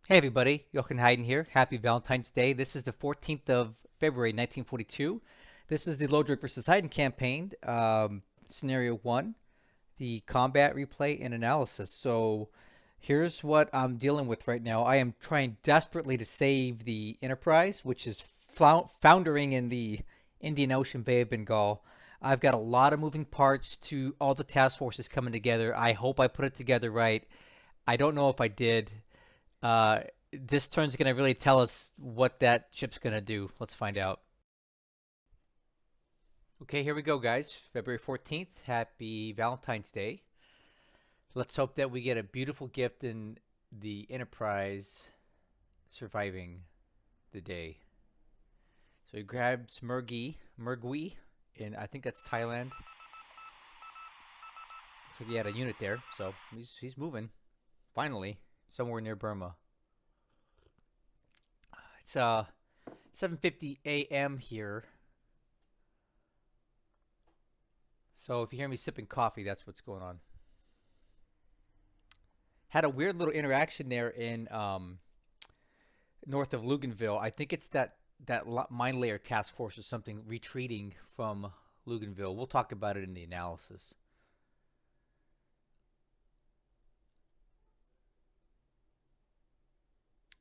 Hey everybody, Jochen Heiden here. Happy Valentine's Day. This is the 14th of February 1942. This is the Lodrik versus Heiden campaign, scenario 1, the combat replay and analysis. So here's what I'm dealing with right now. I am trying desperately to save the Enterprise, which is foundering in the Indian Ocean Bay of Bengal. I've got a lot of moving parts to all the task forces coming together. I hope I put it together right. I don't know if I did. Uh, this turn's going to really tell us what that ship's going to do. Let's find out. Okay, here we go, guys. February 14th. Happy Valentine's Day. Let's hope that we get a beautiful gift in the Enterprise surviving the day. So he grabs Mergui, and I think that's Thailand. So he had a unit there, so he's moving. Finally, somewhere near Burma. It's 7:50 a.m. here. So if you hear me sipping coffee, that's what's going on. Had a weird little interaction there in north of Luganville. I think it's that mine layer task force or something retreating from Luganville. We'll talk about it in the analysis.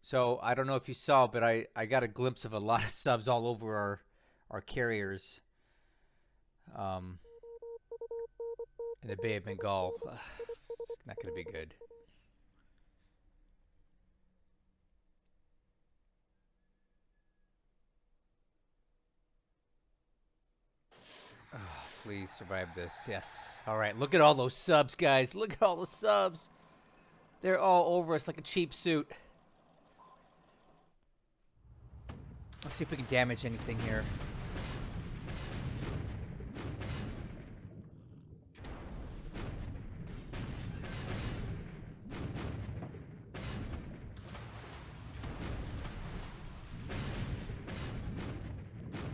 So I don't know if you saw, but I got a glimpse of a lot of subs all over our carriers um, in the Bay of Bengal. It's not going to be good. Oh, please survive this. Yes. All right. Look at all those subs, guys. Look at all the subs. They're all over us like a cheap suit. Let's see if we can damage anything here.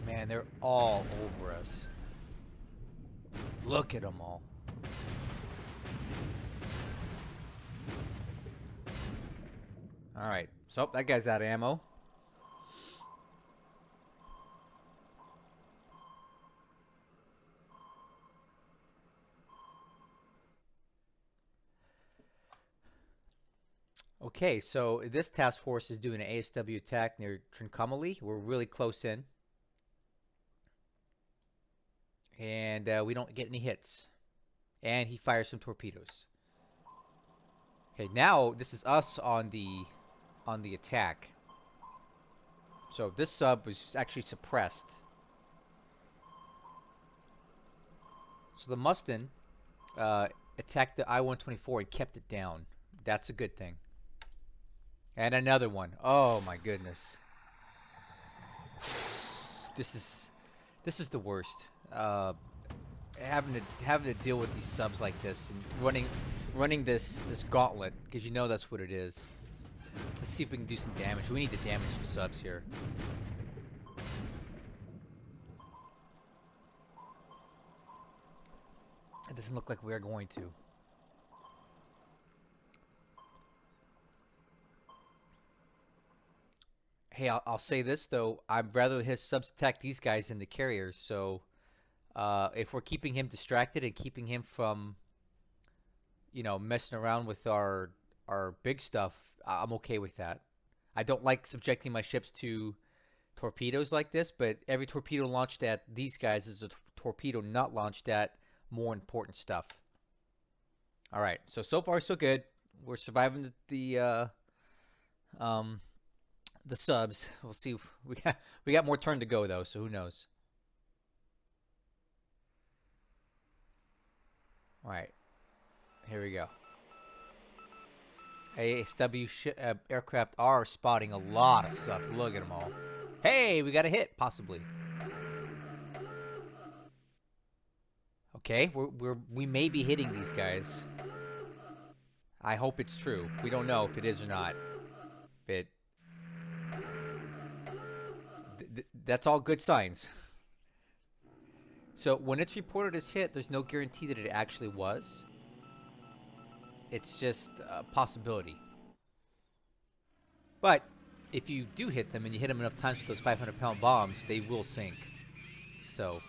Man, they're all over us. Look at them all. All right. So that guy's out of ammo. Okay, so this task force is doing an ASW attack near Trincomalee. We're really close in. And we don't get any hits. And he fires some torpedoes. Okay, now this is us on the attack. So this sub was actually suppressed. So the Mustin attacked the I-124 and kept it down. That's a good thing. And another one. Oh my goodness. This is the worst. Having to deal with these subs like this and running this gauntlet because you know that's what it is. Let's see if we can do some damage. We need to damage some subs here. It doesn't look like we're going to. Hey, I'll say this though. I'd rather his subs attack these guys than the carriers. So if we're keeping him distracted and keeping him from, messing around with our big stuff, I'm okay with that. I don't like subjecting my ships to torpedoes like this, but every torpedo launched at these guys is a torpedo not launched at more important stuff. All right, so far so good. We're surviving um, the subs. We'll see. We got more turn to go though, so who knows? All right, here we go. ASW aircraft are spotting a lot of stuff. Look at them all. Hey, we got a hit, possibly. Okay, we may be hitting these guys. I hope it's true. We don't know if it is or not, but that's all good signs. So when it's reported as hit, there's no guarantee that it actually was. It's just a possibility. But if you do hit them and you hit them enough times with those 500-pound bombs, they will sink. So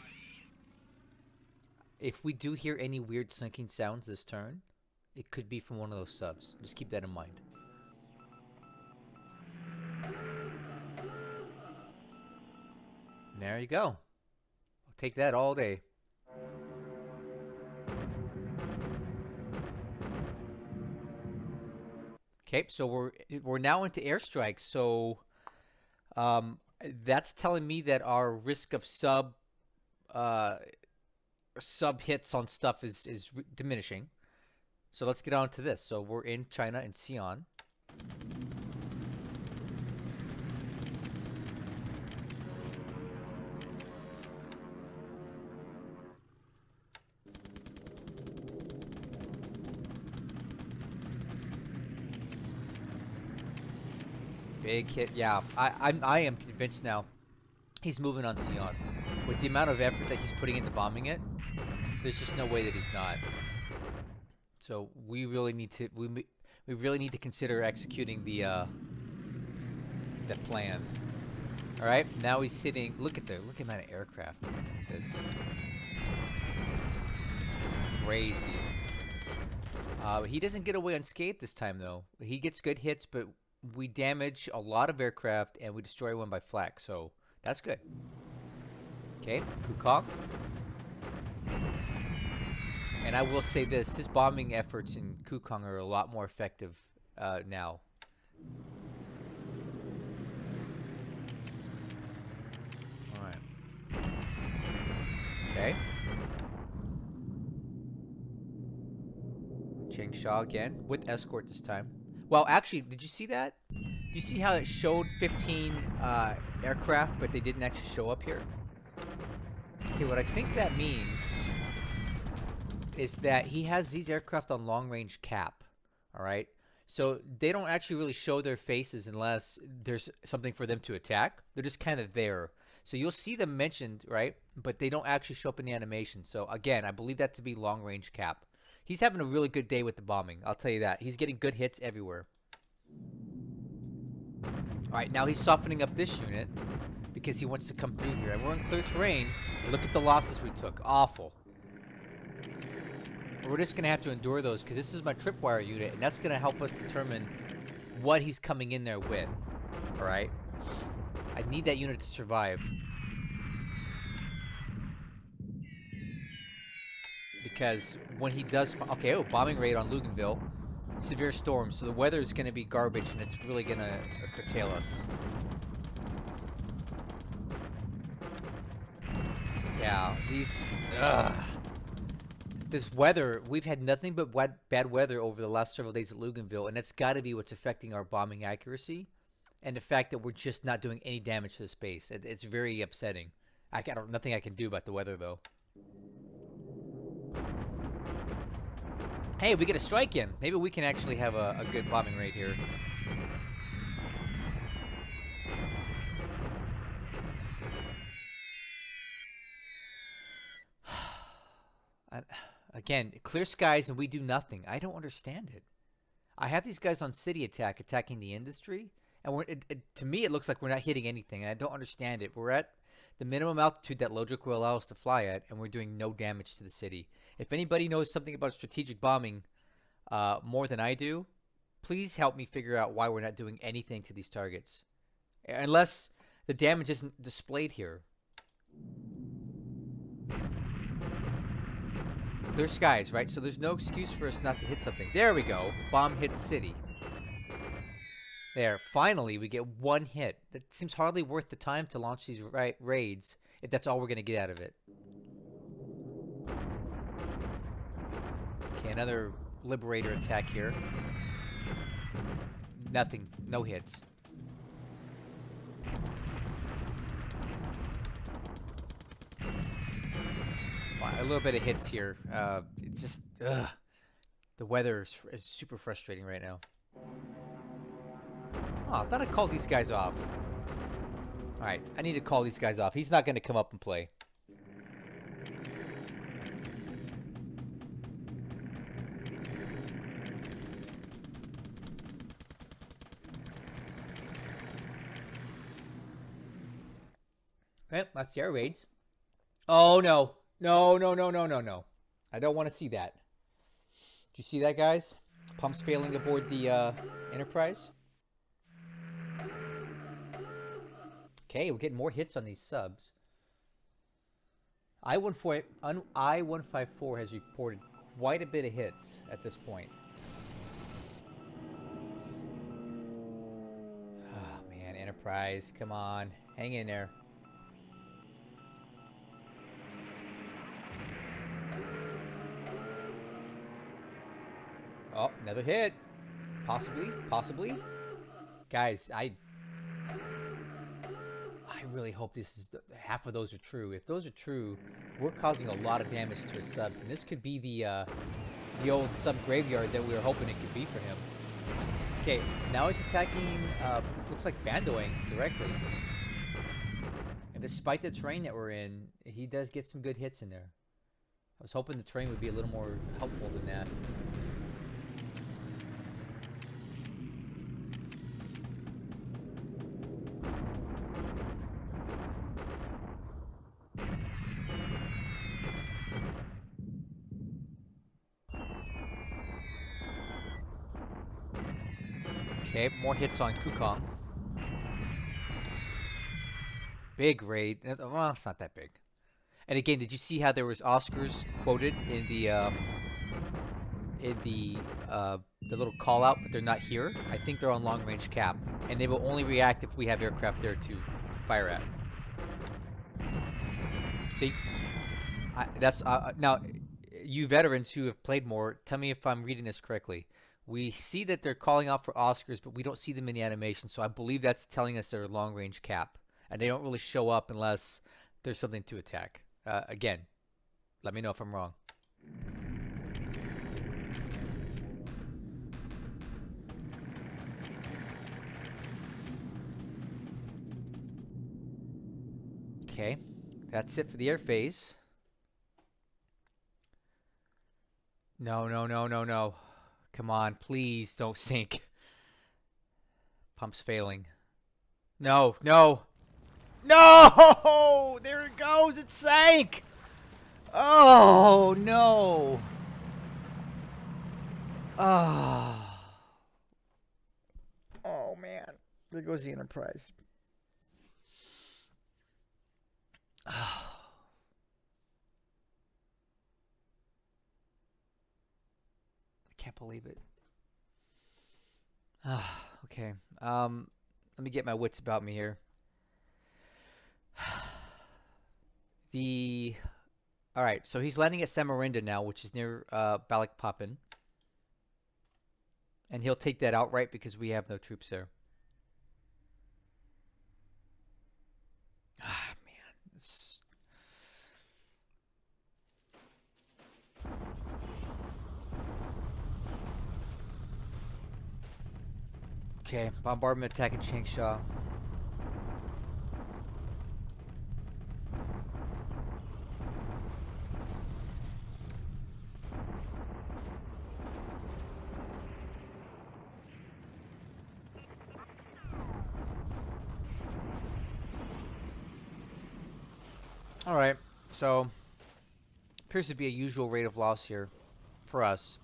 if we do hear any weird sinking sounds this turn, it could be from one of those subs. Just keep that in mind. There you go. I'll take that all day. Okay, so we're now into airstrikes. So that's telling me that our risk of sub hits on stuff is diminishing. So let's get on to this. So we're in China and Xi'an. Big hit, yeah. I am convinced now he's moving on Xi'an. With the amount of effort that he's putting into bombing it, there's just no way that he's not. So we really need to we really need to consider executing the plan. All right, now he's hitting. Look at the amount of aircraft. Look at this. Crazy. He doesn't get away unscathed this time though. He gets good hits, but we damage a lot of aircraft and we destroy one by flak, so that's good. Okay, Kukong. And I will say this, his bombing efforts in Kukong are a lot more effective now. Alright. Okay. Changsha again, with escort this time. Well, actually, did you see that? Did you see how it showed 15 aircraft, but they didn't actually show up here? Okay, what I think that means is that he has these aircraft on long-range cap, all right? So they don't actually really show their faces unless there's something for them to attack. They're just kind of there. So you'll see them mentioned, right? But they don't actually show up in the animation. So again, I believe that to be long-range cap. He's having a really good day with the bombing. I'll tell you that. He's getting good hits everywhere. All right, now he's softening up this unit because he wants to come through here. And we're in clear terrain. Look at the losses we took. Awful. We're just going to have to endure those because this is my tripwire unit, and that's going to help us determine what he's coming in there with. All right? I need that unit to survive. Because when he does... Okay, oh, bombing raid on Luganville. Severe storm, so the weather is going to be garbage, and it's really going to curtail us. Yeah, these... This weather, we've had nothing but bad weather over the last several days at Luganville, and that's got to be what's affecting our bombing accuracy, and the fact that we're just not doing any damage to the base. It's very upsetting. Nothing I can do about the weather, though. Hey, we get a strike in. Maybe we can actually have a good bombing raid here. Again, clear skies and we do nothing. I don't understand it. I have these guys on city attack attacking the industry, and to me it looks like we're not hitting anything, and I don't understand it. We're at the minimum altitude that Lodrik will allow us to fly at, and we're doing no damage to the city. If anybody knows something about strategic bombing more than I do, please help me figure out why we're not doing anything to these targets. Unless the damage isn't displayed here. Clear skies, right? So there's no excuse for us not to hit something. There we go. Bomb hits city. There. Finally, we get one hit. That seems hardly worth the time to launch these raids if that's all we're going to get out of it. Okay, another Liberator attack here. Nothing. No hits. A little bit of hits here. Just the weather is super frustrating right now. Oh, I thought I called these guys off. All right, I need to call these guys off. He's not going to come up and play. Well, that's the air raids. Oh no. No, no, no, no, no, no. I don't want to see that. Did you see that, guys? Pumps failing aboard the Enterprise. Okay, we're getting more hits on these subs. I-154 has reported quite a bit of hits at this point. Oh man, Enterprise, come on, hang in there. Oh, another hit. Possibly, possibly. Guys, I really hope this is half of those are true. If those are true, we're causing a lot of damage to his subs, and this could be the old sub graveyard that we were hoping it could be for him. Okay, now he's attacking. Looks like bandoing directly, and despite the terrain that we're in, he does get some good hits in there. I was hoping the terrain would be a little more helpful than that. Okay, more hits on Kukong. Big raid. Well, it's not that big. And again, did you see how there was Oscars quoted in the little call out, but they're not here? I think they're on long range cap, and they will only react if we have aircraft there to fire at. See, that's now you veterans who have played more, tell me if I'm reading this correctly. We see that they're calling out for Oscars, but we don't see them in the animation, so I believe that's telling us they're long range cap, and they don't really show up unless there's something to attack. Again, let me know if I'm wrong. Okay, that's it for the air phase. No, no, no, no, no. Come on, please don't sink. Pump's failing. No, no. No! There it goes. It sank. Oh, no. Oh. Oh, man. There goes the Enterprise. Oh. I can't believe it. Okay. Let me get my wits about me here. All right, so he's landing at Samarinda now, which is near Balikpapan. And he'll take that outright because we have no troops there. Ah, man. It's... Okay, bombardment attacking Changsha. All right, so appears to be a usual rate of loss here for us.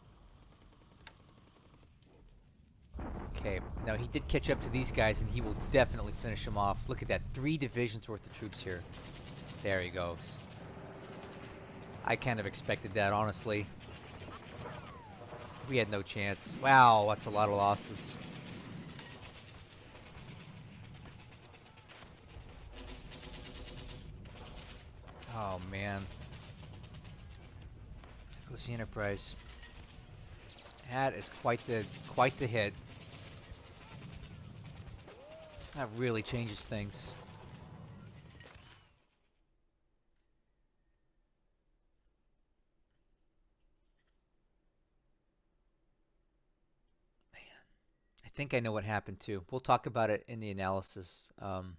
Okay, now he did catch up to these guys, and he will definitely finish them off. Look at that, 3 divisions worth of troops here. There he goes. I kind of expected that, honestly. We had no chance. Wow, that's a lot of losses. Oh man. There goes the Enterprise. That is quite the hit. That really changes things. Man, I think I know what happened too. We'll talk about it in the analysis. You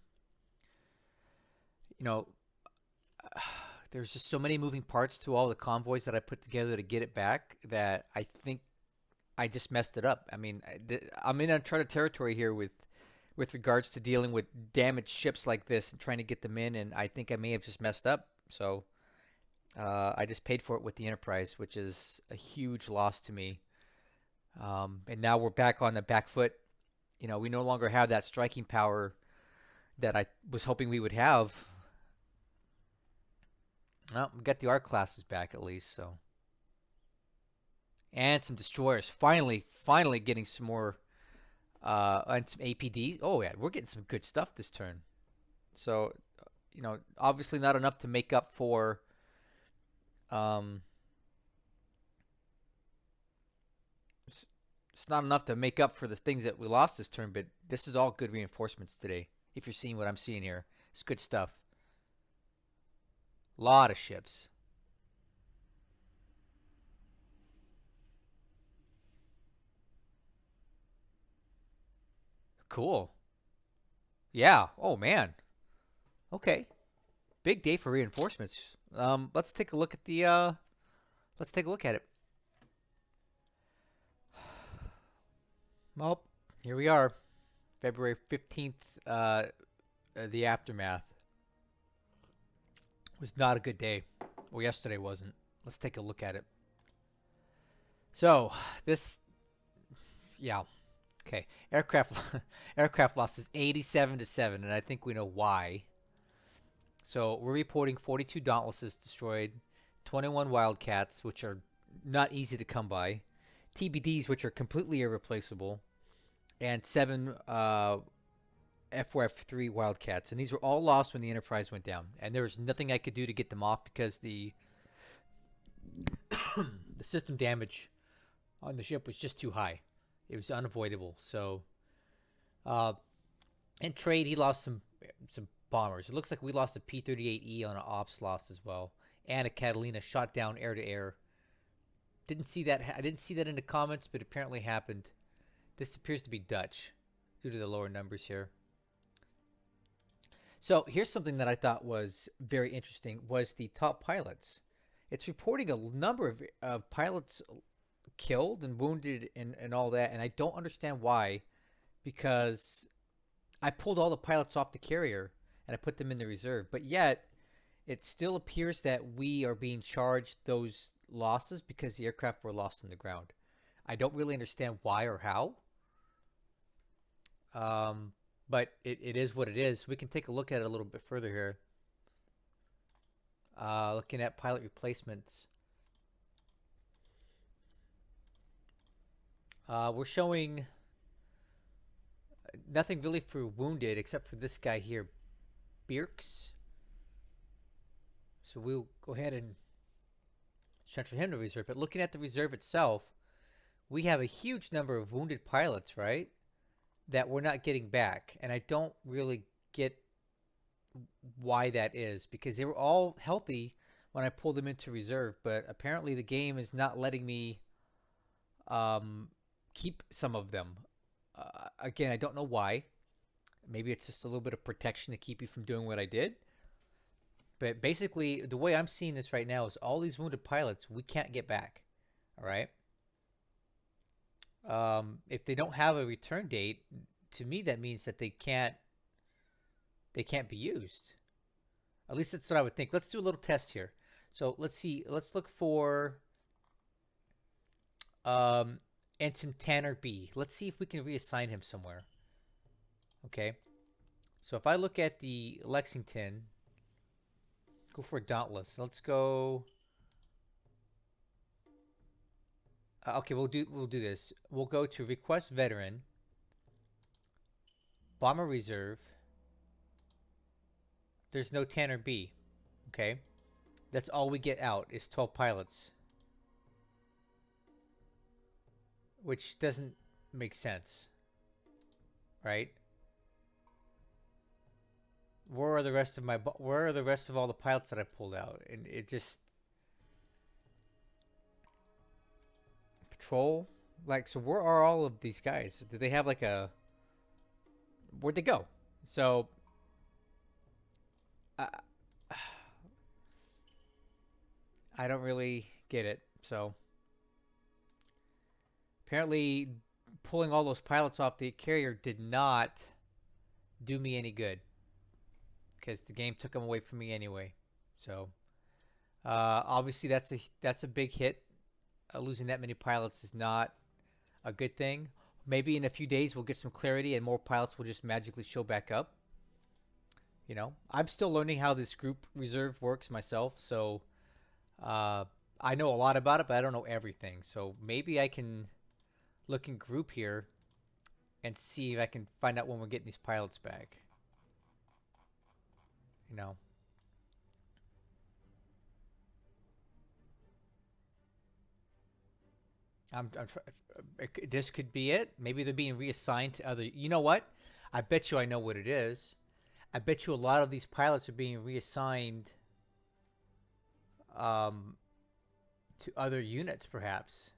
know, there's just so many moving parts to all the convoys that I put together to get it back that I think I just messed it up. I mean, I'm in uncharted territory here with with regards to dealing with damaged ships like this and trying to get them in, and I think I may have just messed up. So I just paid for it with the Enterprise, which is a huge loss to me. And now we're back on the back foot. You know, we no longer have that striking power that I was hoping we would have. Well, we got the arc classes back at least, so. And some destroyers. Finally getting some more and some APDs. Oh yeah, we're getting some good stuff this turn. So, you know, obviously not enough to make up for um it's not enough to make up for the things that we lost this turn, but this is all good reinforcements today. If you're seeing what I'm seeing here, it's good stuff. Lot of ships. Cool. Yeah. Oh man. Okay. Big day for reinforcements. Let's take a look at the let's take a look at it. Well, here we are. February 15th, the aftermath. Was not a good day. Well, yesterday wasn't. Let's take a look at it. So, this, yeah, okay. Aircraft losses 87 to 7, and I think we know why. So, we're reporting 42 Dauntlesses destroyed, 21 Wildcats, which are not easy to come by, TBDs, which are completely irreplaceable, and 7 FOF3 Wildcats, and these were all lost when the Enterprise went down. And there was nothing I could do to get them off because the the system damage on the ship was just too high. It was unavoidable. So, in trade, he lost some bombers. It looks like we lost a P-38E on an ops loss as well, and a Catalina shot down air to air. Didn't see that. I didn't see that in the comments, but apparently happened. This appears to be Dutch due to the lower numbers here. So here's something that I thought was very interesting was the top pilots. It's reporting a number of pilots killed and wounded and all that, and I don't understand why, because I pulled all the pilots off the carrier and I put them in the reserve, but yet it still appears that we are being charged those losses because the aircraft were lost on the ground. I don't really understand why or how. But it is what it is. We can take a look at it a little bit further here. Looking at pilot replacements. We're showing nothing really for wounded except for this guy here, Birks. So we'll go ahead and transfer him to reserve. But looking at the reserve itself, we have a huge number of wounded pilots, right? That we're not getting back. And I don't really get why that is, because they were all healthy when I pulled them into reserve, but apparently the game is not letting me keep some of them. Again, I don't know why. Maybe it's just a little bit of protection to keep you from doing what I did. But basically, the way I'm seeing this right now is all these wounded pilots we can't get back. All right. If they don't have a return date, to me that means that they can't be used. At least that's what I would think. Let's do a little test here. So let's see. Let's look for Ensign Tanner B. Let's see if we can reassign him somewhere. Okay. So if I look at the Lexington, go for a Dauntless. Let's go. Okay, we'll do this. We'll go to request veteran, bomber reserve. There's no Tanner B. Okay, that's all we get out is 12 pilots, which doesn't make sense, right? Where are the rest of all the pilots that I pulled out? And it just patrol, like, so where are all of these guys? Do they have like a, where'd they go? So I don't really get it. So apparently pulling all those pilots off the carrier did not do me any good because the game took them away from me anyway. So obviously that's a big hit. Losing that many pilots is not a good thing. Maybe in a few days we'll get some clarity and more pilots will just magically show back up. You know, I'm still learning how this group reserve works myself, so I know a lot about it, but I don't know everything. So maybe I can look in group here and see if I can find out when we're getting these pilots back. You know. This could be it. Maybe they're being reassigned to other. You know what? I bet you I know what it is. I bet you a lot of these pilots are being reassigned um, to other units, perhaps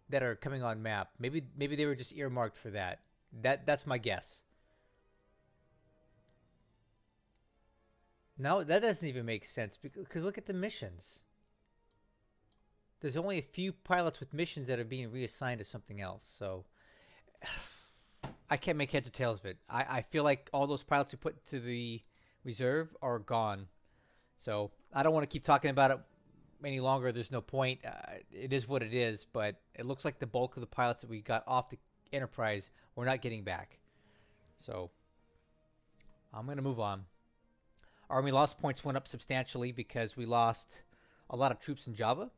that are coming on map. Maybe they were just earmarked for that. That's my guess. No, that doesn't even make sense because look at the missions. There's only a few pilots with missions that are being reassigned to something else. So I can't make heads or tails of it. I feel like all those pilots who put to the reserve are gone. So I don't want to keep talking about it any longer. There's no point. It is what it is. But it looks like the bulk of the pilots that we got off the Enterprise we're not getting back. So I'm going to move on. Army loss points went up substantially because we lost a lot of troops in Java.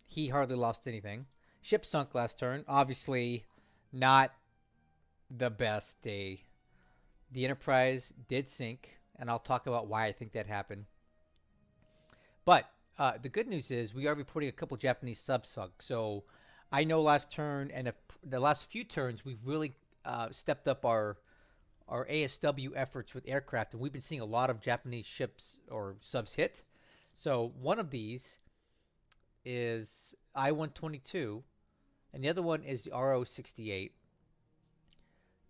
He hardly lost anything. Ship sunk last turn. Obviously, not the best day. The Enterprise did sink, and I'll talk about why I think that happened. But the good news is we are reporting a couple Japanese subs sunk. So I know last turn and the last few turns we've really stepped up our ASW efforts with aircraft, and we've been seeing a lot of Japanese ships or subs hit. So one of these is I-122, and the other one is the RO-68.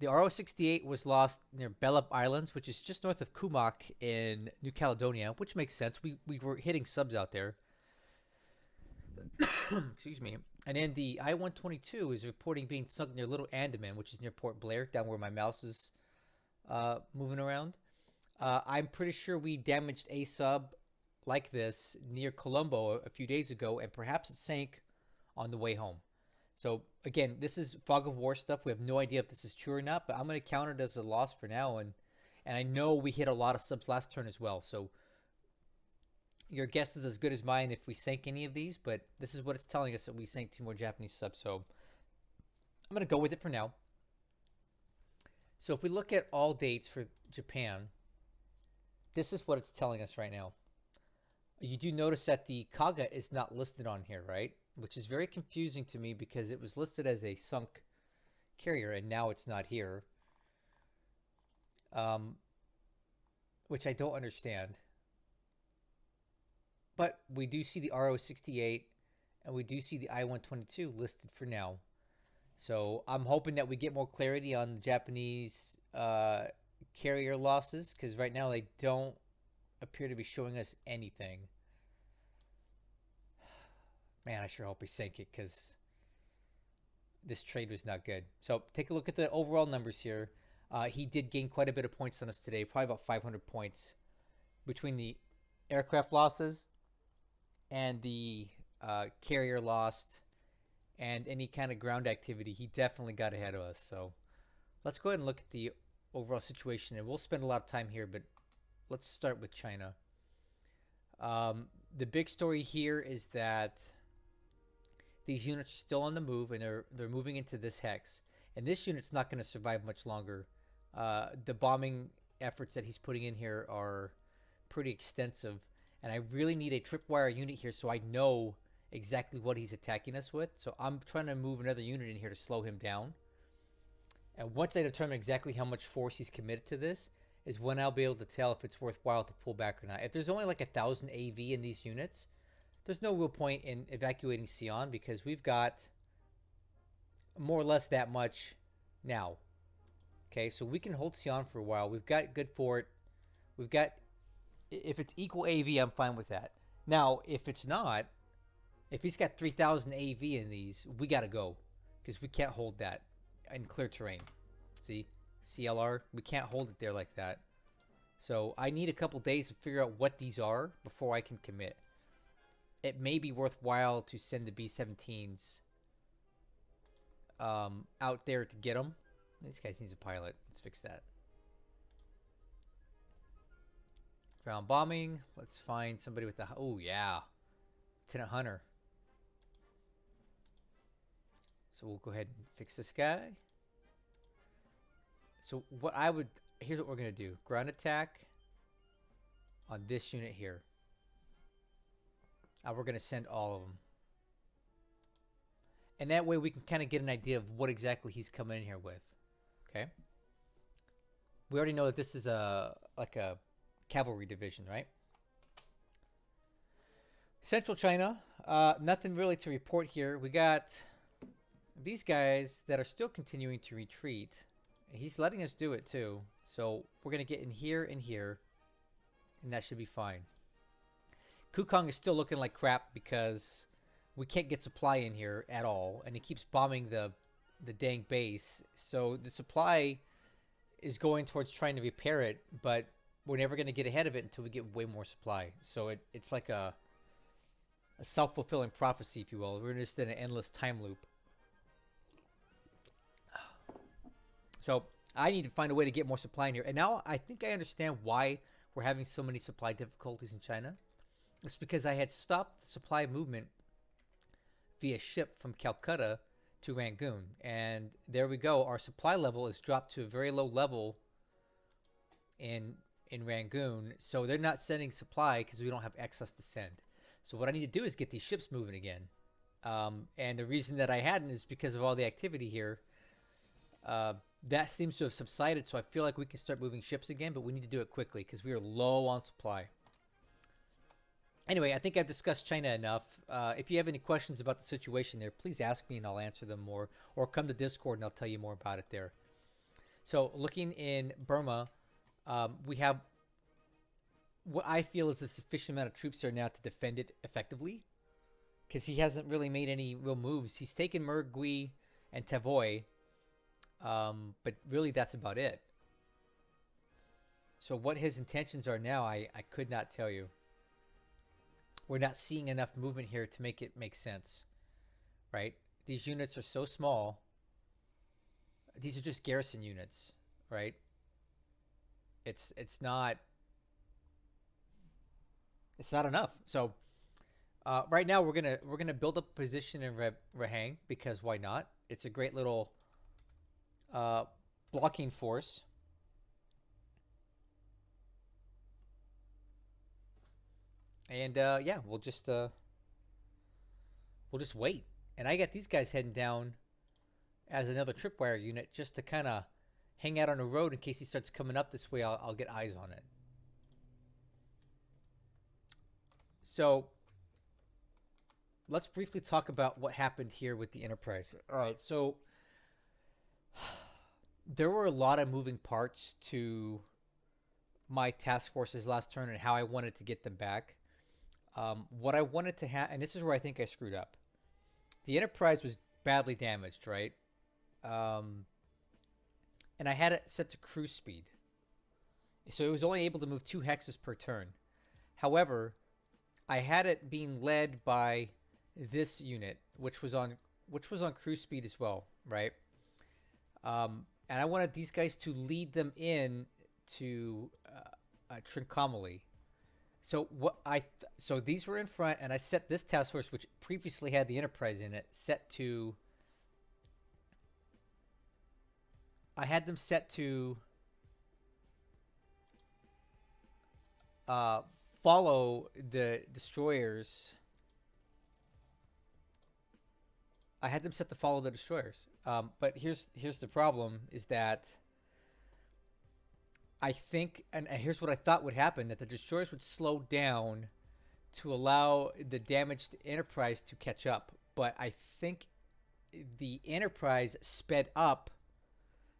The RO-68 was lost near Bellup Islands, which is just north of Kumak in New Caledonia, which makes sense. We were hitting subs out there. Excuse me. And then the I-122 is reporting being sunk near Little Andaman, which is near Port Blair, down where my mouse is moving around. I'm pretty sure we damaged a sub like this near Colombo a few days ago, and perhaps it sank on the way home. So again, this is fog of war stuff. We have no idea if this is true or not, but I'm going to count it as a loss for now. And I know we hit a lot of subs last turn as well. So your guess is as good as mine if we sank any of these, but this is what it's telling us, that we sank 2 more Japanese subs. So I'm going to go with it for now. So if we look at all dates for Japan, this is what it's telling us right now. You do notice that the Kaga is not listed on here, right? Which is very confusing to me because it was listed as a sunk carrier and now it's not here. Which I don't understand. But we do see the RO-68 and we do see the I-122 listed for now. So I'm hoping that we get more clarity on the Japanese carrier losses, because right now they don't appear to be showing us anything. Man, I sure hope we sink it, because this trade was not good. So take a look at the overall numbers here. He did gain quite a bit of points on us today, probably about 500 points between the aircraft losses and the carrier lost and any kind of ground activity. He definitely got ahead of us. So let's go ahead and look at the overall situation, and we'll spend a lot of time here, but let's start with China. The big story here is that these units are still on the move, and they're moving into this hex. And this unit's not going to survive much longer. The bombing efforts that he's putting in here are pretty extensive, and I really need a tripwire unit here so I know exactly what he's attacking us with. So I'm trying to move another unit in here to slow him down. And once I determine exactly how much force he's committed to this is when I'll be able to tell if it's worthwhile to pull back or not. If there's only like 1,000 AV in these units, there's no real point in evacuating Sion, because we've got more or less that much now. Okay, so we can hold Sion for a while. We've got good fort. We've got, if it's equal AV, I'm fine with that. Now, if it's not, if he's got 3,000 AV in these, we got to go, because we can't hold that in clear terrain. See, CLR. We can't hold it there like that. So I need a couple days to figure out what these are before I can commit. It may be worthwhile to send the B-17s out there to get them. This guy needs a pilot. Let's fix that. Ground bombing. Let's find somebody with the... Oh, yeah. Lieutenant Hunter. So we'll go ahead and fix this guy. So what I would... Here's what we're going to do. Ground attack on this unit here. And we're going to send all of them. And that way we can kind of get an idea of what exactly he's coming in here with. Okay? We already know that this is like a cavalry division, right? Central China. Nothing really to report here. We got these guys that are still continuing to retreat. He's letting us do it too. So we're going to get in here and here. And that should be fine. Kukong is still looking like crap because we can't get supply in here at all. And he keeps bombing the dang base. So the supply is going towards trying to repair it. But we're never going to get ahead of it until we get way more supply. So it's like a self-fulfilling prophecy, if you will. We're just in an endless time loop. So I need to find a way to get more supply in here. And now I think I understand why we're having so many supply difficulties in China. It's because I had stopped the supply movement via ship from Calcutta to Rangoon. And there we go. Our supply level is dropped to a very low level in Rangoon. So they're not sending supply because we don't have excess to send. So what I need to do is get these ships moving again. And the reason that I hadn't is because of all the activity here. That seems to have subsided, so I feel like we can start moving ships again, but we need to do it quickly because we are low on supply. Anyway, I think I've discussed China enough. If you have any questions about the situation there, please ask me and I'll answer them more. Or come to Discord and I'll tell you more about it there. So looking in Burma, we have what I feel is a sufficient amount of troops there now to defend it effectively. Because he hasn't really made any real moves. He's taken Mergui and Tavoy. But really that's about it. So what his intentions are now, I could not tell you. We're not seeing enough movement here to make it make sense. Right? These units are so small. These are just garrison units, right? It's not enough. So right now we're gonna build up a position in Rahang because why not? It's a great little blocking force. And yeah, we'll just wait. And I got these guys heading down as another tripwire unit just to kind of hang out on the road in case he starts coming up this way. I'll get eyes on it. So let's briefly talk about what happened here with the Enterprise. All right, so there were a lot of moving parts to my task forces last turn and how I wanted to get them back. What I wanted to have, and this is where I think I screwed up. The Enterprise was badly damaged, right? And I had it set to cruise speed. So it was only able to move 2 hexes per turn. However, I had it being led by this unit, which was on cruise speed as well, right? And I wanted these guys to lead them in to Trincomalee. So so these were in front, and I set this task force, which previously had the Enterprise in it, set to. I had them set to follow the destroyers. I had them set to follow the destroyers. But here's the problem is that I think, and here's what I thought would happen, that the destroyers would slow down to allow the damaged Enterprise to catch up. But I think the Enterprise sped up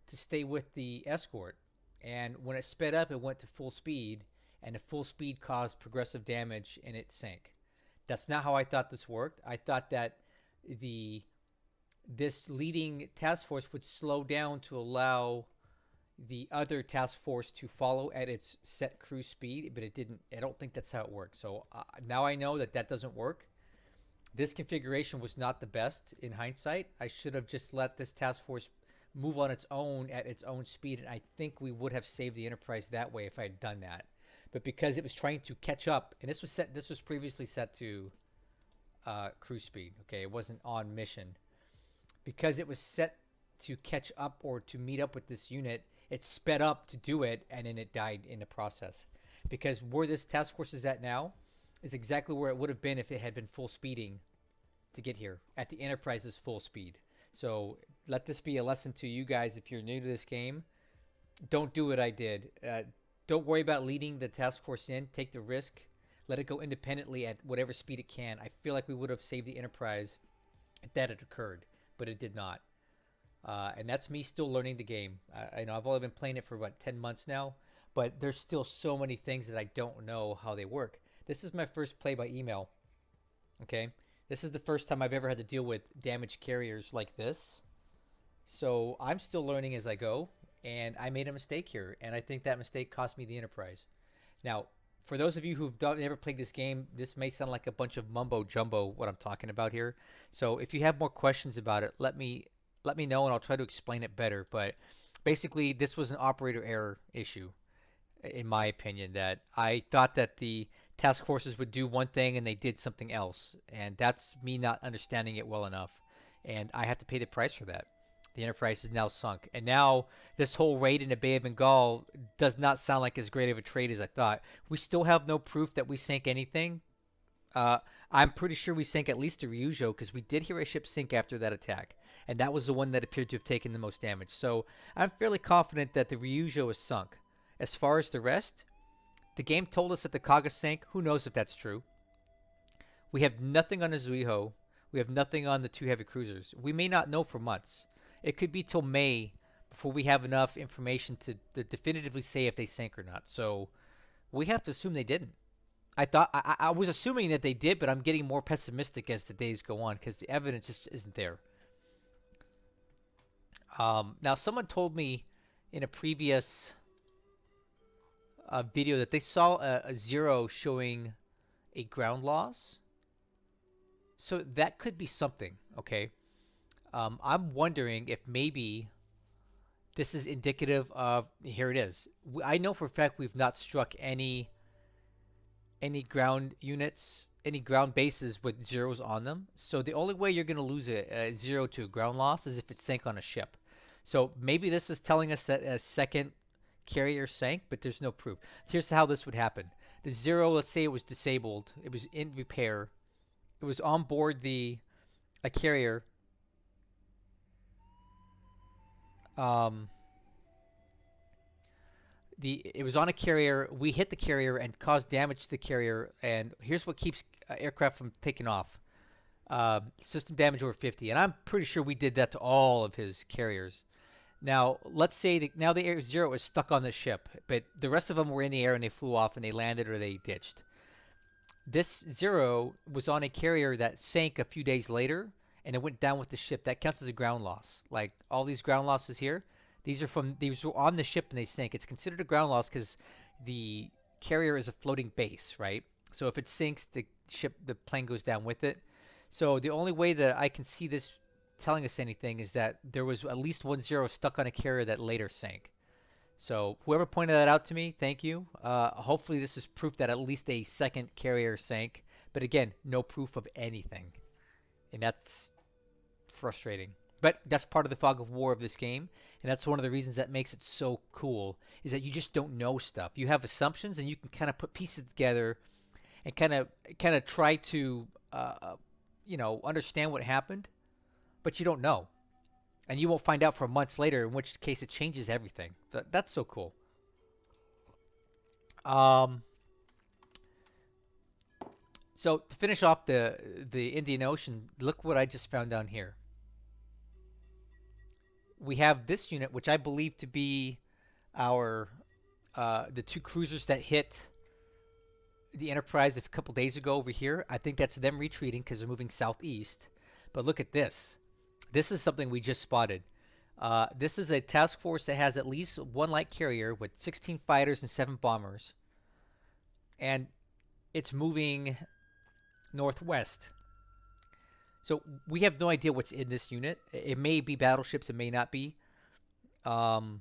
to stay with the escort. And when it sped up, it went to full speed, and the full speed caused progressive damage and it sank. That's not how I thought this worked. I thought that this leading task force would slow down to allow the other task force to follow at its set cruise speed, but it didn't. I don't think that's how it works. So now I know that that doesn't work. This configuration was not the best in hindsight. I should have just let this task force move on its own at its own speed, and I think we would have saved the Enterprise that way if I had done that. But because it was trying to catch up, and this was previously set to cruise speed. Okay, it wasn't on mission. Because it was set to catch up or to meet up with this unit, it sped up to do it, and then it died in the process. Because where this task force is at now is exactly where it would have been if it had been full speeding to get here at the Enterprise's full speed. So let this be a lesson to you guys if you're new to this game. Don't do what I did. Don't worry about leading the task force in. Take the risk. Let it go independently at whatever speed it can. I feel like we would have saved the Enterprise if that had occurred, but it did not. And that's me still learning the game. I know I've only been playing it for about 10 months now, but there's still so many things that I don't know how they work. This is my first play by email. Okay, this is the first time I've ever had to deal with damaged carriers like this. So I'm still learning as I go, and I made a mistake here, and I think that mistake cost me the Enterprise. Now, for those of you who've never played this game, this may sound like a bunch of mumbo jumbo what I'm talking about here. So if you have more questions about it, let me know, and I'll try to explain it better. But basically, this was an operator error issue, in my opinion, that I thought that the task forces would do one thing and they did something else, and that's me not understanding it well enough, and I have to pay the price for that. The Enterprise is now sunk, and now this whole raid in the Bay of Bengal does not sound like as great of a trade as I thought. We still have no proof that we sank anything. I'm pretty sure we sank at least a Ryujo, because we did hear a ship sink after that attack, and that was the one that appeared to have taken the most damage. So I'm fairly confident that the Ryujo is sunk. As far as the rest, the game told us that the Kaga sank. Who knows if that's true? We have nothing on the Zuiho. We have nothing on the two heavy cruisers. We may not know for months. It could be till May before we have enough information to definitively say if they sank or not. So we have to assume they didn't. I was assuming that they did, but I'm getting more pessimistic as the days go on because the evidence just isn't there. Now, someone told me in a previous video that they saw a 0 showing a ground loss. So that could be something, okay? I'm wondering if maybe this is indicative of, here it is. I know for a fact we've not struck any ground units, any ground bases with zeros on them. So the only way you're going to lose a 0 to a ground loss is if it sank on a ship. So maybe this is telling us that a second carrier sank, but there's no proof. Here's how this would happen. The 0, let's say it was disabled. It was in repair. It was on board a carrier. It was on a carrier. We hit the carrier and caused damage to the carrier. And here's what keeps aircraft from taking off. System damage over 50. And I'm pretty sure we did that to all of his carriers. Now, let's say now the Air 0 is stuck on the ship, but the rest of them were in the air and they flew off and they landed or they ditched. This 0 was on a carrier that sank a few days later, and it went down with the ship. That counts as a ground loss. Like all these ground losses here, these were on the ship and they sank. It's considered a ground loss because the carrier is a floating base, right? So if it sinks, the plane goes down with it. So the only way that I can see this telling us anything is that there was at least 1 0 stuck on a carrier that later sank. So whoever pointed that out to me, thank you. Hopefully this is proof that at least a second carrier sank. But again, no proof of anything. And that's frustrating. But that's part of the fog of war of this game. And that's one of the reasons that makes it so cool, is that you just don't know stuff. You have assumptions and you can kind of put pieces together and kind of try to understand what happened. But you don't know. And you won't find out for months later, in which case it changes everything. So that's so cool. So to finish off the Indian Ocean, look what I just found down here. We have this unit, which I believe to be our the two cruisers that hit the Enterprise a couple days ago over here. I think that's them retreating because they're moving southeast. But look at this. This is something we just spotted. This is a task force that has at least one light carrier with 16 fighters and 7 bombers, and it's moving northwest. So we have no idea what's in this unit. It may be battleships, it may not be. Um,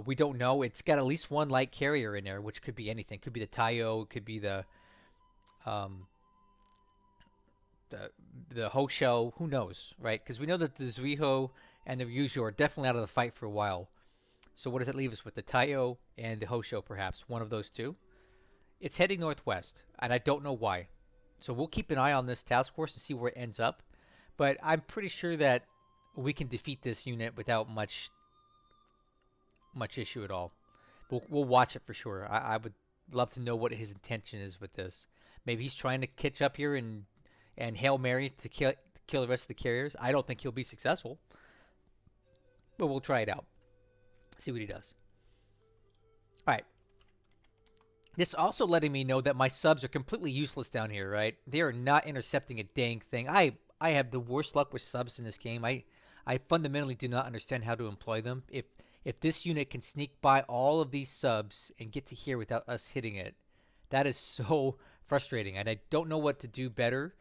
we don't know. It's got at least one light carrier in there, which could be anything. Could be the Tayo, could be um, the the Hosho. Who knows, right? Because we know that the Zuiho and the Ryujo are definitely out of the fight for a while. So what does it leave us with? The Tayo and the Hosho, perhaps one of those two. It's heading northwest, and I don't know why. So we'll keep an eye on this task force and see where it ends up. But I'm pretty sure that we can defeat this unit without much issue at all. We'll watch it for sure. I would love to know what his intention is with this. Maybe he's trying to catch up here and Hail Mary to kill the rest of the carriers. I don't think he'll be successful, but we'll try it out. See what he does. All right. This also letting me know that my subs are completely useless down here, right? They are not intercepting a dang thing. I have the worst luck with subs in this game. I fundamentally do not understand how to employ them. If this unit can sneak by all of these subs and get to here without us hitting it, that is so frustrating, and I don't know what to do better.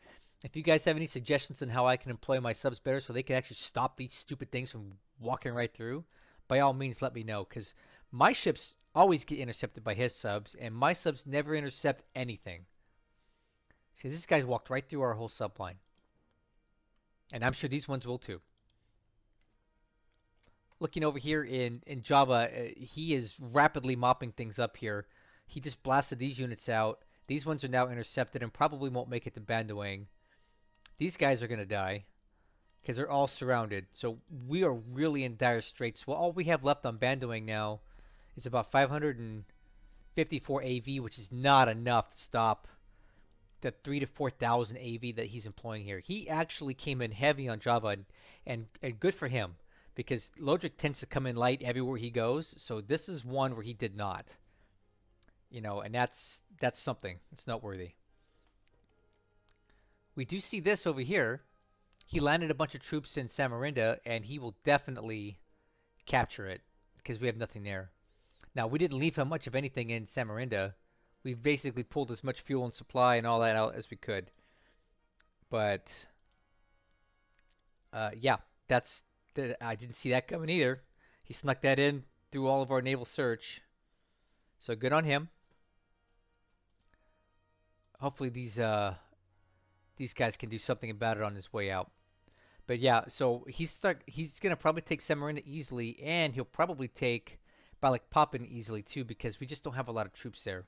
If you guys have any suggestions on how I can employ my subs better so they can actually stop these stupid things from walking right through, by all means let me know, because my ships always get intercepted by his subs, and my subs never intercept anything. See, this guy's walked right through our whole sub line. And I'm sure these ones will too. Looking over here in Java, he is rapidly mopping things up here. He just blasted these units out. These ones are now intercepted and probably won't make it to Bandawang. These guys are going to die because they're all surrounded. So we are really in dire straits. Well, all we have left on Bandawang now is about 554 AV, which is not enough to stop the 3,000 to 4,000 AV that he's employing here. He actually came in heavy on Java, and good for him, because Lodrik tends to come in light everywhere he goes. So this is one where he did not. You know, and that's something. It's noteworthy. We do see this over here. He landed a bunch of troops in Samarinda, and he will definitely capture it because we have nothing there. Now, we didn't leave him much of anything in Samarinda. We've basically pulled as much fuel and supply and all that out as we could. But, yeah, I didn't see that coming either. He snuck that in through all of our naval search. So good on him. Hopefully these guys can do something about it on his way out. But yeah, so he's gonna probably take Samarinda easily, and he'll probably take Balikpapan easily too, because we just don't have a lot of troops there.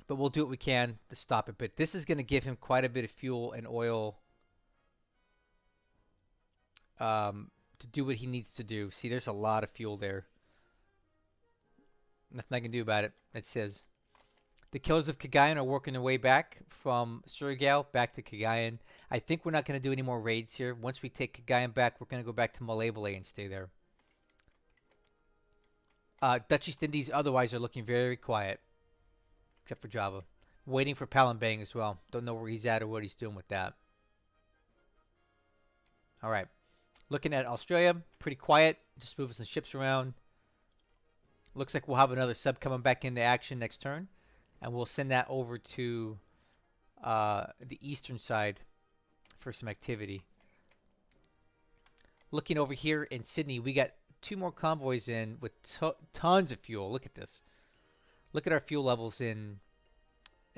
But we'll do what we can to stop it. But this is gonna give him quite a bit of fuel and oil to do what he needs to do. See, there's a lot of fuel there. Nothing I can do about it. It says the killers of Cagayan are working their way back from Surigao back to Cagayan. I think we're not going to do any more raids here. Once we take Cagayan back, we're going to go back to Malaybalay and stay there. Dutch East Indies otherwise are looking very quiet, except for Java. Waiting for Palembang as well. Don't know where he's at or what he's doing with that. All right. Looking at Australia, pretty quiet. Just moving some ships around. Looks like we'll have another sub coming back into action next turn. And we'll send that over to the eastern side for some activity. Looking over here in Sydney, we got 2 more convoys in with tons of fuel. Look at this. Look at our fuel levels in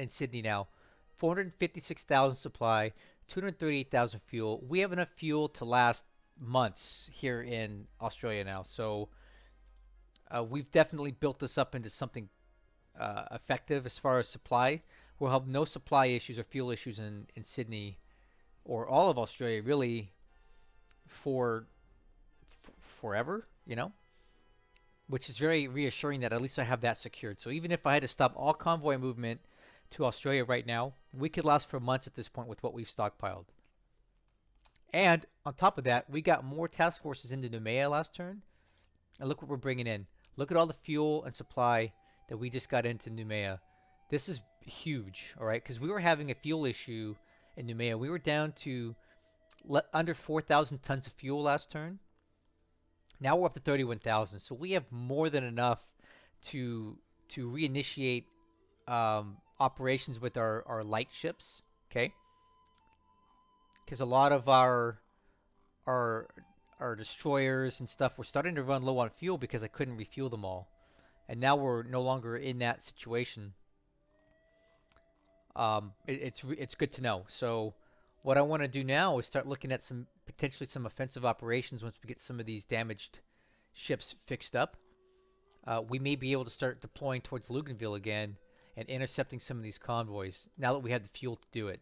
Sydney now. 456,000 supply, 238,000 fuel. We have enough fuel to last months here in Australia now. So we've definitely built this up into something effective as far as supply. We'll have no supply issues or fuel issues in Sydney or all of Australia really for forever, you know, which is very reassuring that at least I have that secured. So even if I had to stop all convoy movement to Australia right now, we could last for months at this point with what we've stockpiled. And on top of that, we got more task forces into Noumea last turn. And look what we're bringing in. Look at all the fuel and supply that we just got into Noumea. This is huge, all right? Because we were having a fuel issue in Noumea. We were down to under 4,000 tons of fuel last turn. Now we're up to 31,000. So we have more than enough to reinitiate operations with our light ships. Okay, because a lot of our our destroyers and stuff were starting to run low on fuel because I couldn't refuel them all, and now we're no longer in that situation. It's good to know. So what I want to do now is start looking at some potentially some offensive operations once we get some of these damaged ships fixed up. We may be able to start deploying towards Luganville again and intercepting some of these convoys now that we have the fuel to do it.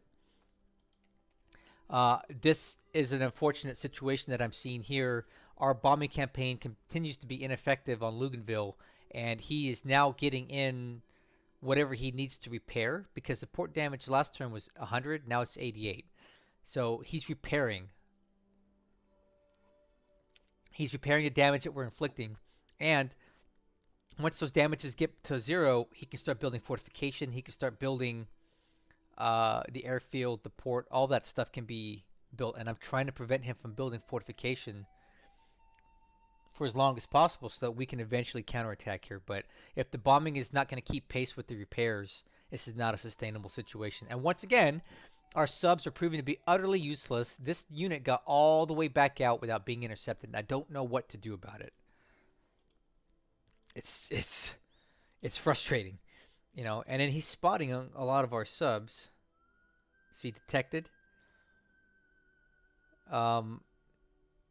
This is an unfortunate situation that I'm seeing here. Our bombing campaign continues to be ineffective on Luganville, and he is now getting in whatever he needs to repair because the port damage last turn was 100, now it's 88. So he's repairing. He's repairing the damage that we're inflicting, and once those damages get to 0, he can start building fortification. He can start building the airfield, the port, all that stuff can be built. And I'm trying to prevent him from building fortification for as long as possible so that we can eventually counterattack here. But if the bombing is not going to keep pace with the repairs, this is not a sustainable situation. And once again, our subs are proving to be utterly useless. This unit got all the way back out without being intercepted, and I don't know what to do about it. It's frustrating, you know. And then he's spotting a lot of our subs. See, detected.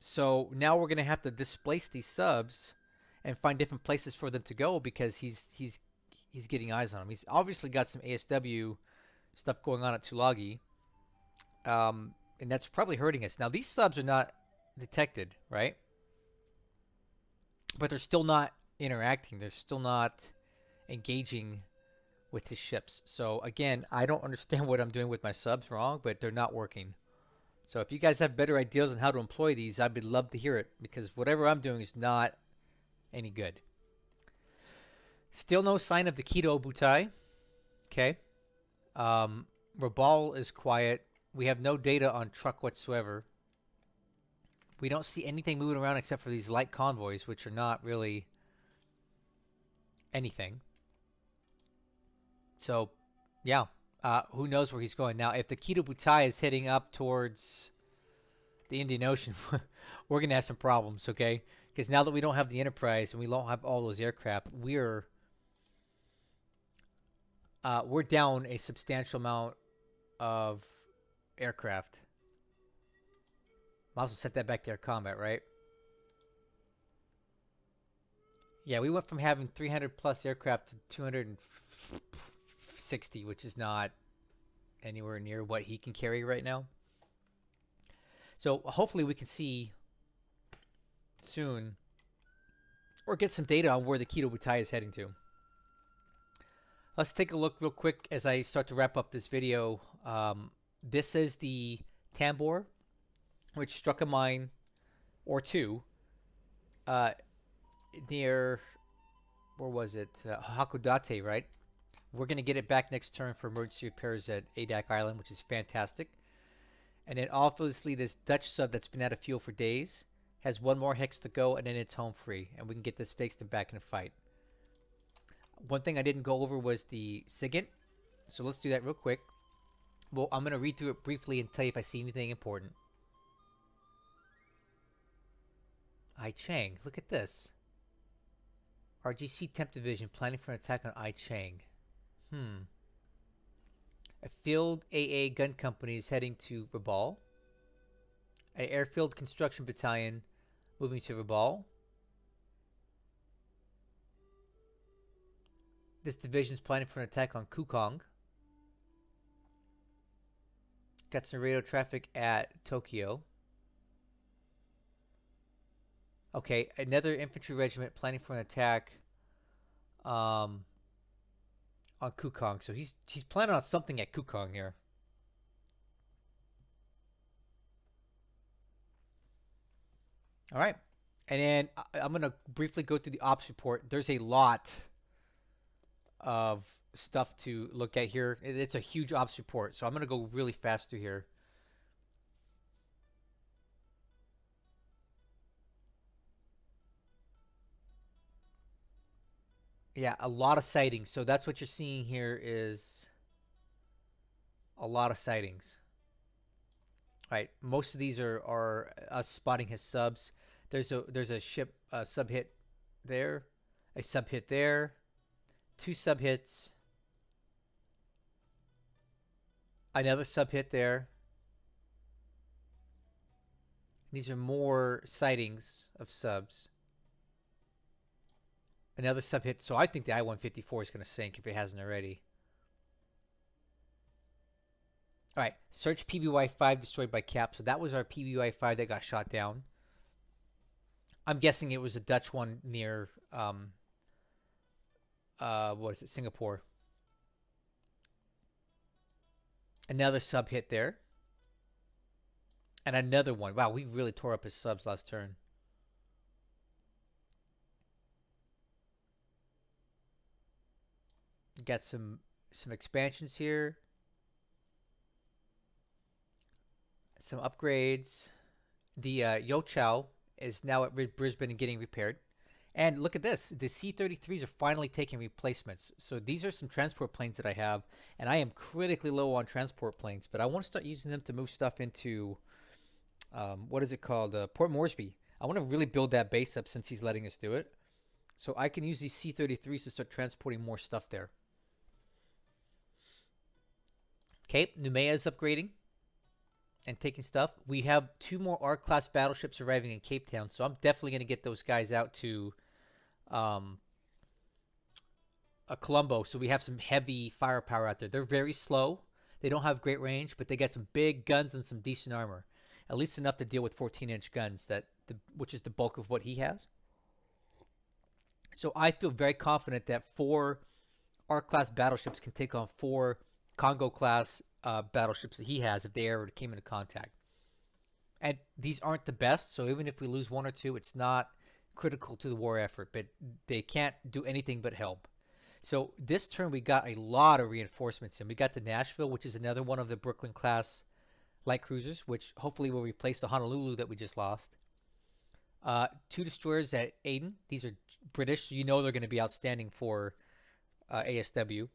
So now we're gonna have to displace these subs and find different places for them to go because he's getting eyes on them. He's obviously got some ASW stuff going on at Tulagi, and that's probably hurting us. Now these subs are not detected, right? But they're still not interacting. They're still not engaging with his ships. So again, I don't understand what I'm doing with my subs wrong, but they're not working. So if you guys have better ideas on how to employ these, I'd love to hear it because whatever I'm doing is not any good. Still no sign of the Kido Butai. Okay. Rabal is quiet. We have no data on truck whatsoever. We don't see anything moving around except for these light convoys, which are not really anything. So, yeah. Who knows where he's going. Now, if the Kido Butai is heading up towards the Indian Ocean, we're going to have some problems, okay? Because now that we don't have the Enterprise and we don't have all those aircraft, we're down a substantial amount of aircraft. Might as well set that back to air combat, right? Yeah, we went from having 300 plus aircraft to 260, which is not anywhere near what he can carry right now. So hopefully we can see soon or get some data on where the Kido Butai is heading to. Let's take a look real quick as I start to wrap up this video. This is the Tambor, which struck a mine or two near, where was it? Hakodate, right? We're going to get it back next turn for emergency repairs at Adak Island, which is fantastic. And then obviously this Dutch sub that's been out of fuel for days has one more hex to go, and then it's home free. And we can get this fixed and back in a fight. One thing I didn't go over was the SIGINT. So let's do that real quick. Well, I'm going to read through it briefly and tell you if I see anything important. I Chang, look at this. RGC Temp Division planning for an attack on I Chang. A field AA gun company is heading to Rabal. An airfield construction battalion moving to Rabal. This division is planning for an attack on Kukong. Got some radio traffic at Tokyo. Okay, another infantry regiment planning for an attack on Kukong. So he's planning on something at Kukong here. All right. And then I'm going to briefly go through the ops report. There's a lot of stuff to look at here. It's a huge ops report. So I'm going to go really fast through here. Yeah, a lot of sightings. So that's what you're seeing here is a lot of sightings. Right. Most of these are us spotting his subs. There's a ship sub hit there, a sub hit there, two sub hits, another sub hit there. These are more sightings of subs. Another sub hit. So I think the I-154 is going to sink if it hasn't already. All right. Search PBY-5 destroyed by Cap. So that was our PBY-5 that got shot down. I'm guessing it was a Dutch one near, what is it, Singapore. Another sub hit there. And another one. Wow, we really tore up his subs last turn. Got some expansions here. Some upgrades. The Yochow is now at Brisbane and getting repaired. And look at this. The C-33s are finally taking replacements. So these are some transport planes that I have. And I am critically low on transport planes. But I want to start using them to move stuff into, what is it called? Port Moresby. I want to really build that base up since he's letting us do it. So I can use these C-33s to start transporting more stuff there. Okay, Noumea is upgrading and taking stuff. We have 2 more R-class battleships arriving in Cape Town, so I'm definitely going to get those guys out to Colombo, so we have some heavy firepower out there. They're very slow. They don't have great range, but they got some big guns and some decent armor. At least enough to deal with 14-inch guns, which is the bulk of what he has. So I feel very confident that 4 R-class battleships can take on 4 Congo-class battleships that he has if they ever came into contact. And these aren't the best, so even if we lose 1 or 2, it's not critical to the war effort, but they can't do anything but help. So this turn we got a lot of reinforcements in. We got the Nashville, which is another one of the Brooklyn-class light cruisers, which hopefully will replace the Honolulu that we just lost. 2 destroyers at Aden. These are British, so you know they're going to be outstanding for ASW.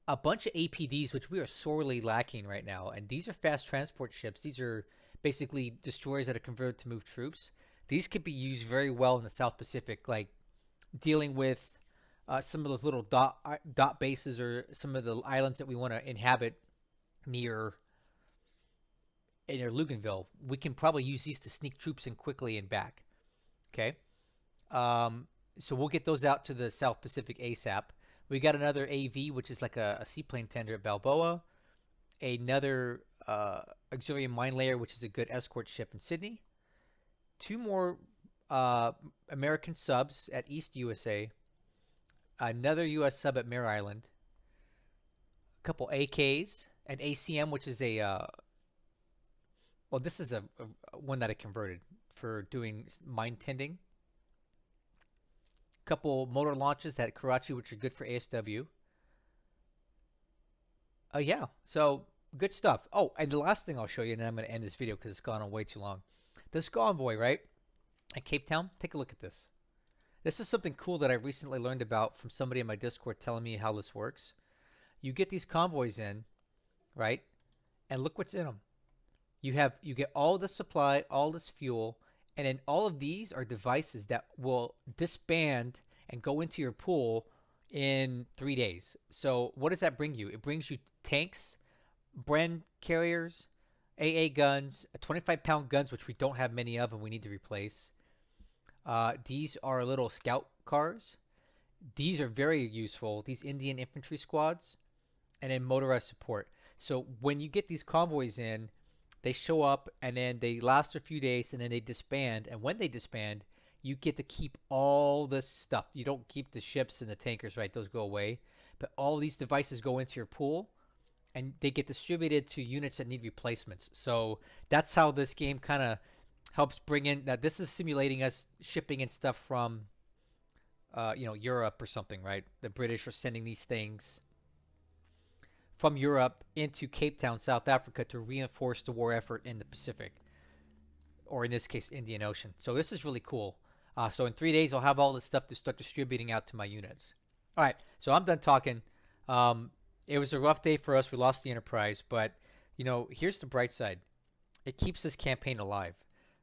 A bunch of APDs, which we are sorely lacking right now. And these are fast transport ships. These are basically destroyers that are converted to move troops. These could be used very well in the South Pacific, like dealing with some of those little dot bases or some of the islands that we want to inhabit near Luganville. We can probably use these to sneak troops in quickly and back. Okay. So we'll get those out to the South Pacific ASAP. We got another AV, which is like a seaplane tender at Balboa. Another auxiliary mine layer, which is a good escort ship in Sydney. 2 more American subs at East USA. Another U.S. sub at Mare Island. A couple AKs. An ACM, which is well, this is a one that I converted for doing mine tending. Couple motor launches at Karachi, which are good for ASW. Yeah, so good stuff. Oh, and the last thing I'll show you, and then I'm going to end this video because it's gone on way too long. This convoy, right, at Cape Town, take a look at this. This is something cool that I recently learned about from somebody in my Discord telling me how this works. You get these convoys in, right, and look what's in them. You get all this supply, all this fuel, and then all of these are devices that will disband and go into your pool in 3 days. So what does that bring you? It brings you tanks, Bren carriers, AA guns, 25-pound guns, which we don't have many of and we need to replace. These are little scout cars. These are very useful, these Indian infantry squads, and then motorized support. So when you get these convoys in, they show up and then they last a few days and then they disband. And when they disband, you get to keep all this stuff. You don't keep the ships and the tankers, right? Those go away. But all these devices go into your pool and they get distributed to units that need replacements. So that's how this game kind of helps bring in. Now, this is simulating us shipping in stuff from, Europe or something, right? The British are sending these things from Europe into Cape Town, South Africa to reinforce the war effort in the Pacific, or in this case, Indian Ocean. So this is really cool. So in 3 days, I'll have all this stuff to start distributing out to my units. All right, so I'm done talking. Um, it was a rough day for us. We lost the Enterprise, but here's the bright side. It keeps this campaign alive.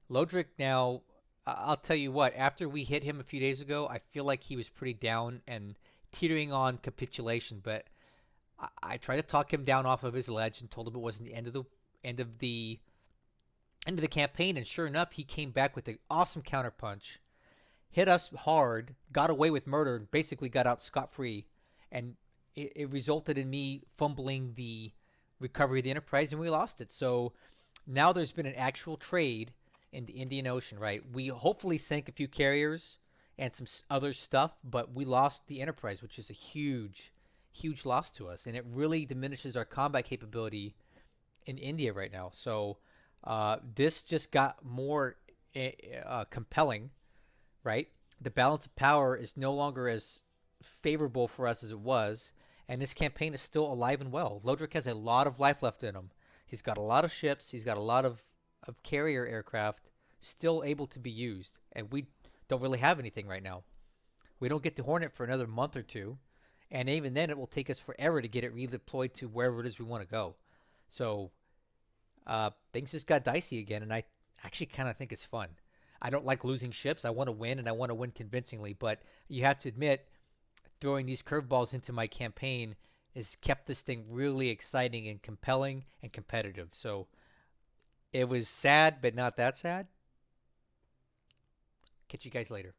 Lodrik now, I'll tell you what. After we hit him a few days ago, I feel like he was pretty down and teetering on capitulation. But I tried to talk him down off of his ledge and told him it wasn't the end of the end of the campaign. And sure enough, he came back with an awesome counterpunch, hit us hard, got away with murder, and basically got out scot free. And it resulted in me fumbling the recovery of the Enterprise, and we lost it. So now there's been an actual trade in the Indian Ocean, right? We hopefully sank a few carriers and some other stuff, but we lost the Enterprise, which is a huge, huge loss to us, and it really diminishes our combat capability in India right now. So this just got more compelling, right? The balance of power is no longer as favorable for us as it was, and this campaign is still alive and well. Lodrik has a lot of life left in him. He's got a lot of ships. He's got a lot of carrier aircraft still able to be used, and we don't really have anything right now. We don't get the Hornet for another month or two, and even then, it will take us forever to get it redeployed to wherever it is we want to go. So things just got dicey again, and I actually kind of think it's fun. I don't like losing ships. I want to win, and I want to win convincingly. But you have to admit, throwing these curveballs into my campaign has kept this thing really exciting and compelling and competitive. So it was sad, but not that sad. Catch you guys later.